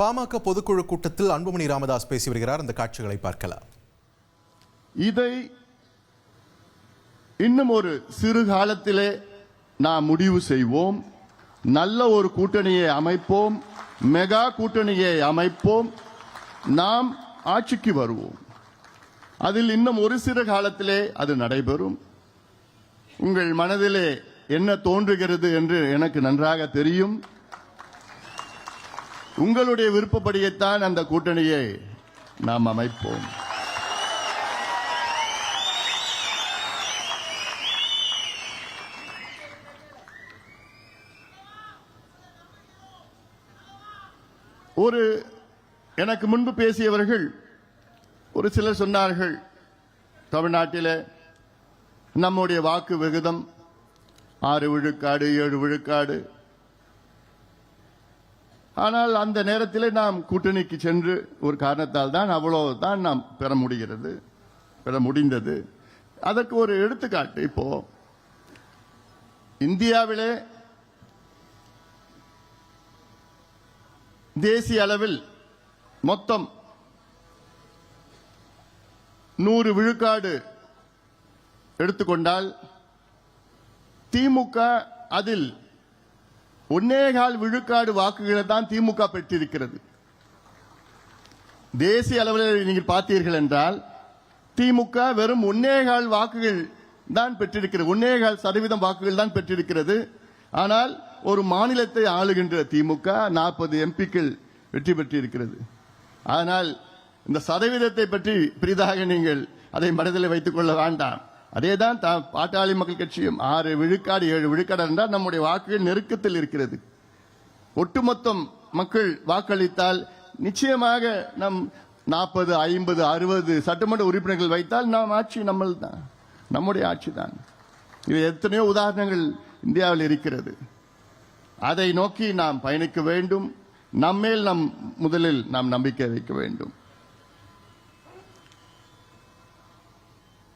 பாமக பொதுக்குழு கூட்டத்தில் அன்புமணி ராமதாஸ் பேசி வருகிறார். அந்த காட்சிகளை பார்க்கலாம். இதை இன்னும் ஒரு சிறு காலத்திலே நாம் முடிவு செய்வோம். நல்ல ஒரு கூட்டணியை அமைப்போம், மெகா கூட்டணியை அமைப்போம், நாம் ஆட்சிக்கு வருவோம். அதில் இன்னும் ஒரு சிறு காலத்திலே அது நடைபெறும். உங்கள் மனதிலே என்ன தோன்றுகிறது என்று எனக்கு நன்றாக தெரியும். உங்களுடைய விருப்பப்படியேத்தான் அந்த கூட்டணியை நாம் அமைப்போம். எனக்கு முன்பு பேசியவர்கள் ஒரு சிலர் சொன்னார்கள், தமிழ்நாட்டில் நம்முடைய வாக்கு விகிதம் 6 விழுக்காடு 7 விழுக்காடு. ஆனால் அந்த நேரத்தில் நாம் கூட்டணிக்கு சென்று ஒரு காரணத்தால் தான் அவ்வளவுதான் நாம் பெற முடிந்தது. அதற்கு ஒரு எடுத்துக்காட்டு, இப்போ இந்தியாவிலே தேசிய அளவில் மொத்தம் 100 விழுக்காடு எடுத்துக்கொண்டால் திமுக அதில் 1.25 விழுக்காடு வாக்குகளை தான் திமுக பெற்றிருக்கிறது. தேசிய அளவில் நீங்கள் பார்த்தீர்கள் என்றால் திமுக வெறும் 1.25 வாக்குகள் தான் பெற்றிருக்கிறது, 1.25% வாக்குகள் தான் பெற்றிருக்கிறது. ஆனால் ஒரு மாநிலத்தை ஆளுகின்ற திமுக 40 எம்பிக்கள் வெற்றி பெற்றிருக்கிறது. ஆனால் இந்த சதவீதத்தை பற்றி பெரிதாக நீங்கள் அதை மனதில் வைத்துக் கொள்ள வேண்டாம். அதேதான் பாட்டாளி மக்கள் கட்சியும் 6 விழுக்காடு 7 விழுக்காடு என்றால் நம்முடைய வாக்குகள் நெருக்கத்தில் இருக்கிறது. ஒட்டுமொத்தம் மக்கள் வாக்களித்தால் நிச்சயமாக நம் 40 50 60 சட்டமன்ற உறுப்பினர்கள் வைத்தால் நாம் ஆட்சி நம்முடைய ஆட்சி தான். இது எத்தனையோ உதாரணங்கள் இந்தியாவில் இருக்கிறது. அதை நோக்கி நாம் பயணிக்க வேண்டும். நம்மேல் முதலில் நாம் நம்பிக்கை வைக்க வேண்டும்.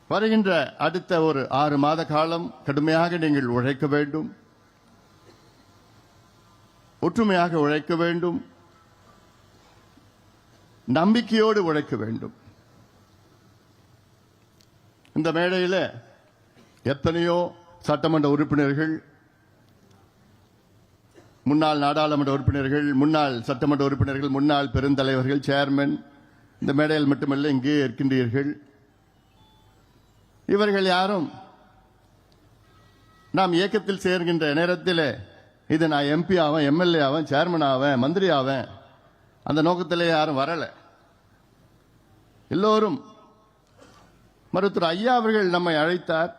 வருகின்ற அடுத்த ஒரு 6 மாத காலம் கடுமையாக நீங்கள் உழைக்க வேண்டும், ஒற்றுமையாக உழைக்க வேண்டும், நம்பிக்கையோடு உழைக்க வேண்டும். இந்த மேடையில் எத்தனையோ சட்டமன்ற உறுப்பினர்கள், முன்னாள் நாடாளுமன்ற உறுப்பினர்கள், முன்னாள் சட்டமன்ற உறுப்பினர்கள், முன்னாள் பெருந்தலைவர்கள், சேர்மன் இந்த மேடையில் மட்டுமல்ல இங்கே இருக்கின்றீர்கள். இவர்கள் யாரும் நாம் இயக்கத்தில் சேர்கின்ற நேரத்தில் இது நான் எம்பி ஆவேன், எம்எல்ஏ ஆவேன், சேர்மன் ஆவேன், மந்திரி ஆவேன், அந்த நோக்கத்திலே யாரும் வரல. எல்லோரும் மருத்துவர் ஐயா அவர்கள் நம்மை அழைத்தார்.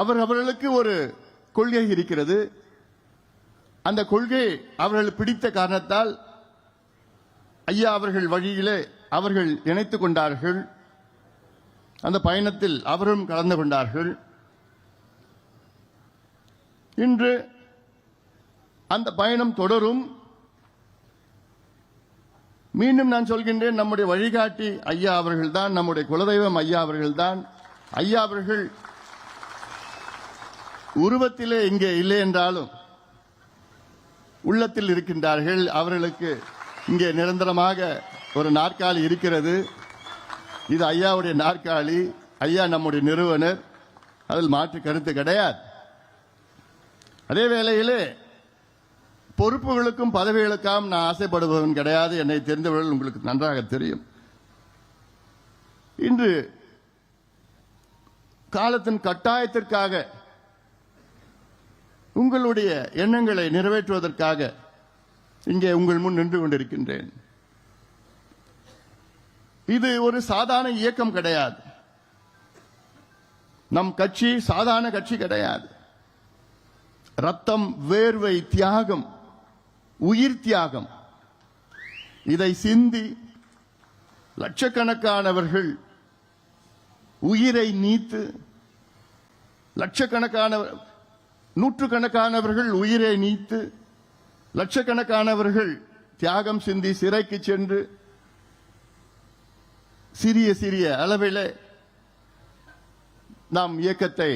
அவர்களுக்கு ஒரு கொள்கை இருக்கிறது. அந்த கொள்கை அவர்கள் பிடித்த காரணத்தால் ஐயா அவர்கள் வழியிலே அவர்கள் இணைத்துக் கொண்டார்கள். அந்த பயணத்தில் அவரும் கலந்து கொண்டார்கள். இன்று அந்த பயணம் தொடரும். மீண்டும் நான் சொல்கின்றேன், நம்முடைய வழிகாட்டி ஐயா அவர்கள் தான், நம்முடைய குலதெய்வம் ஐயா அவர்கள் தான். ஐயா அவர்கள் உருவத்திலே இங்கே இல்லை என்றாலும் உள்ளத்தில் இருக்கின்றார்கள். அவர்களுக்கு இங்கே நிரந்தரமாக ஒரு நாற்காலி இருக்கிறது. இது ஐயாவுடைய நாற்காலி. ஐயா நம்முடைய நிறுவனர், அதில் மாற்று கருத்து கிடையாது. அதே வேளையிலே பொறுப்புகளுக்கும் பதவிகளுக்கும் நான் ஆசைப்படுபவன் கிடையாது. என்னை தெரிந்தவர்கள் உங்களுக்கு நன்றாக தெரியும். இன்று காலத்தின் கட்டாயத்திற்காக உங்களுடைய எண்ணங்களை நிறைவேற்றுவதற்காக இங்கே உங்கள் முன் நின்று கொண்டிருக்கின்றேன். இது ஒரு சாதாரண இயக்கம் கிடையாது. நம் கட்சி சாதாரண கட்சி கிடையாது. ரத்தம், வேர்வை, தியாகம், உயிர் தியாகம் இதை சிந்தி லட்சக்கணக்கானவர்கள் உயிரை நீத்து, நூற்றுக்கணக்கானவர்கள் உயிரை நீத்து, லட்சக்கணக்கானவர்கள் தியாகம் சிந்தி சிறைக்கு சென்று சிறிய சிறிய அளவில் நாம் இயக்கத்தை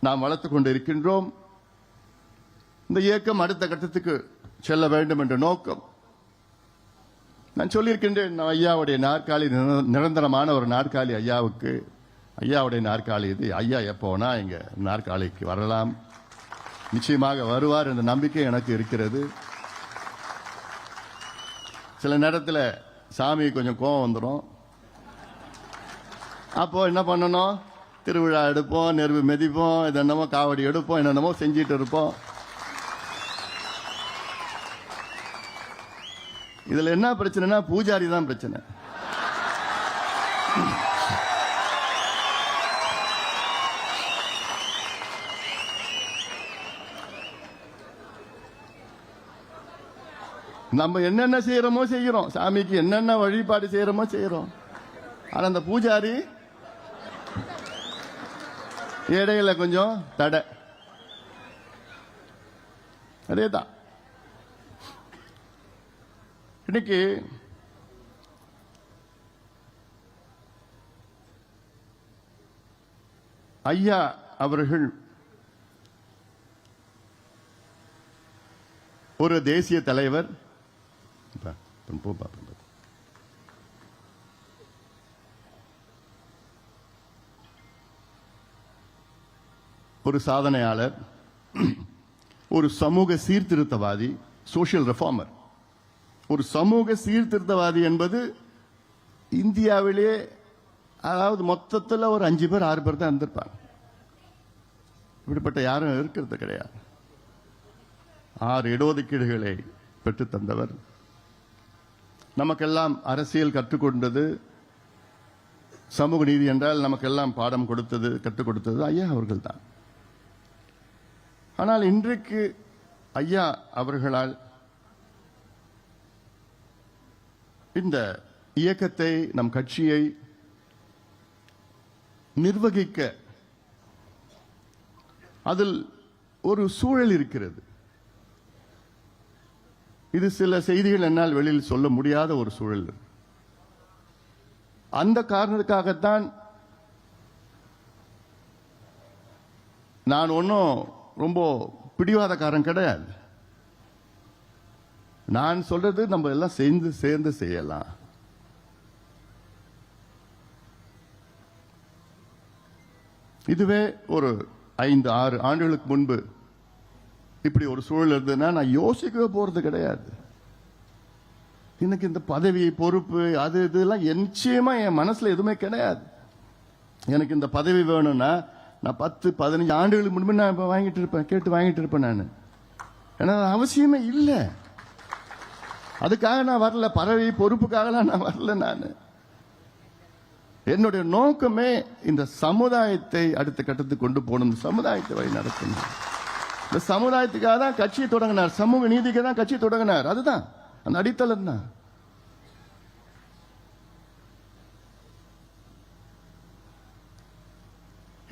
நாம் வளர்த்துக் கொண்டிருக்கின்றோம். இந்த இயக்கம் அடுத்த கட்டத்துக்கு செல்ல வேண்டும் என்ற நோக்கம். நான் சொல்லியிருக்கின்றேன், ஐயாவுடைய நாற்காலி நிரந்தரமான ஒரு நாற்காலி ஐயாவுக்கு. ஐயாவுடைய நாற்காலி இது. ஐயா எப்போனா இங்க நாற்காலிக்கு வரலாம், நிச்சயமாக வருவார் என்ற நம்பிக்கை எனக்கு இருக்கிறது. சில நேரத்தில் சாமி கொஞ்சம் கோபம் வந்துடும். அப்போ என்ன பண்ணணும், திருவிழா எடுப்போம், நெருப்பு மிதிப்போம், என்னென்னமோ காவடி எடுப்போம், என்னென்னமோ செஞ்சிட்டு இருப்போம். இதுல என்ன பிரச்சனைனா பூஜாரி தான் பிரச்சனை. நம்ம என்னென்ன செய்யறோமோ செய்யறோம், சாமிக்கு என்னென்ன வழிபாடு செய்யறோமோ செய்யறோம். ஆனா அந்த பூஜாரி இடையில கொஞ்சம் தடை. அதேதான் இன்னைக்கு ஐயா அவர்கள் ஒரு தேசிய தலைவர், ஒரு சாதனையாளர், ஒரு சமூக சீர்திருத்தவாதி, சோஷியல் ரெஃபார்மர். ஒரு சமூக சீர்திருத்தவாதி என்பது இந்தியாவிலே அதாவது மொத்தத்தில் ஒரு 5 பேர் 6 பேர் தான் இருந்திருப்பாங்க. இப்படிப்பட்ட யாரும் இருக்கிறது கிடையாது. 6 இடஒதுக்கீடுகளை பெற்று தந்தவர். நமக்கெல்லாம் அரசியல் கற்றுக்கொண்டது, சமூக நீதி என்றால் நமக்கெல்லாம் பாடம் கொடுத்தது, கற்றுக் கொடுத்தது ஐயா அவர்கள் தான். ஆனால் இன்றைக்கு ஐயா அவர்களால் இந்த இயக்கத்தை, நம் கட்சியை நிர்வகிக்க அதில் ஒரு சூழல் இருக்கிறது. இது சில செய்திகள் என்னால் வெளியில் சொல்ல முடியாத ஒரு சூழல். அந்த காரணத்துக்காகத்தான் நான் ஒன்றும் ரொம்ப பிடிவாதக்காரன் கிடையாது. நான் சொல்றது நம்ம எல்லாம் சேர்ந்து செய்யலாம். இதுவே ஒரு 5-6 ஆண்டுகளுக்கு முன்பு இப்படி ஒரு சூழல் இருந்ததுன்னா நான் யோசிக்கவே போறது கிடையாது. எனக்கு இந்த பதவி, பொறுப்பு, அது இதெல்லாம் நிச்சயமா என் மனசுல எதுவுமே கிடையாது. எனக்கு இந்த பதவி வேணும்னா நான் 10-15 ஆண்டுகளுக்கு முன்பு நான் வாங்கிட்டு இருப்பேன், கேட்டு வாங்கிட்டு இருப்பேன். நான் ஏன்னா அவசியமே இல்லை, அதுக்காக நான் வரல. பதவி பொறுப்புக்காகலாம் நான் வரல. நான் என்னுடைய நோக்கமே இந்த சமுதாயத்தை அடுத்த கட்டத்துக்கு கொண்டு போகணும், சமுதாயத்தை வழி நடத்தணும். இந்த சமுதாயத்துக்காக தான் கட்சியை தொடங்கினார், சமூக நீதிக்கு தான் கட்சி தொடங்கினார். அதுதான் அந்த அடித்தளம் தான்.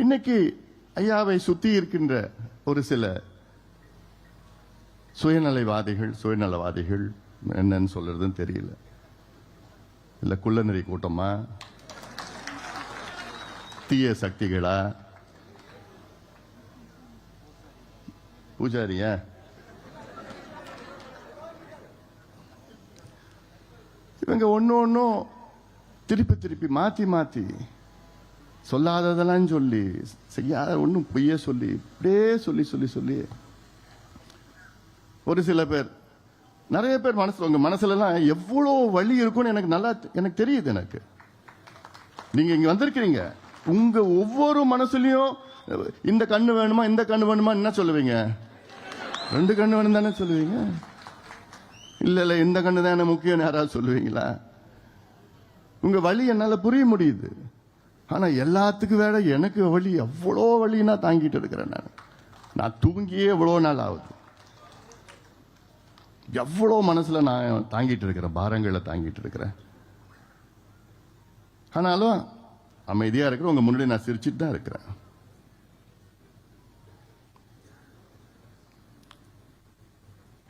இன்னைக்கு ஐயாவை சுத்தி இருக்கின்ற ஒரு சில சுயநலவாதிகள் என்னன்னு சொல்றதுன்னு தெரியல. இல்ல குள்ளநெறி கூட்டமா, தீய சக்திகளா, பூஜாரியா, இவங்க ஒன்னும் திருப்பி மாத்தி சொல்லாததெல்லாம் சொல்லி, செய்யாத ஒன்னும் பொய்ய சொல்லி, இப்படியே சொல்லி ஒரு சில பேர், நிறைய பேர் உங்க மனசுல எல்லாம் எவ்வளவு வலி இருக்கும்னு எனக்கு தெரியுது. எனக்கு நீங்க இங்க வந்திருக்கிறீங்க, உங்க ஒவ்வொரு மனசுலயும் இந்த கண்ணு வேணுமா, இந்த கண்ணு வேணுமா என்ன சொல்லுவீங்க? 2 கண்ணு வேணும் தானே சொல்லுவீங்க. இல்ல இந்த கண்ணு தானே முக்கியம் யாராவது சொல்லுவீங்களா? உங்க வலி என்னால புரிய முடியுது. ஆனா எல்லாத்துக்கும் வேற எனக்கு வலி, அவ்வளோ வலினா தாங்கிட்டு இருக்கிறேன். நான் தூங்கியே எவ்வளோ நாள் ஆகுது. எவ்வளோ மனசுல நான் தாங்கிட்டு இருக்கிறேன், பாரங்களை தாங்கிட்டு இருக்கிறேன். ஆனாலும் அமைதியா இருக்கிற உங்க முன்னாடி நான் சிரிச்சிட்டு தான் இருக்கிறேன்.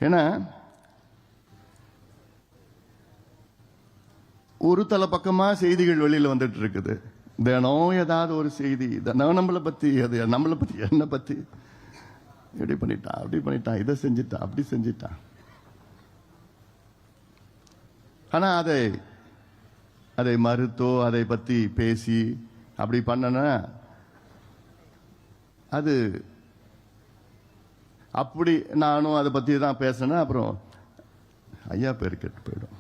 ஏன்னா ஒரு தலை பக்கமா செய்திகள் வெளியில வந்துட்டு இருக்குது. தினம் ஏதாவது ஒரு செய்தி, நம்மளை பத்தி, அது நம்மளை பத்தி, என்ன பத்தி, இப்படி பண்ணிட்டான், அப்படி பண்ணிட்டான், இதை செஞ்சிட்டான், அப்படி செஞ்சிட்டான். ஆனா அதை மறுத்தோ அதை பத்தி பேசி அப்படி பண்ணனா அது அப்படி நானும் அதை பத்தி தான் பேசினேன். அப்புறம் ஐயா பேர் கெட்டு போயிடும்.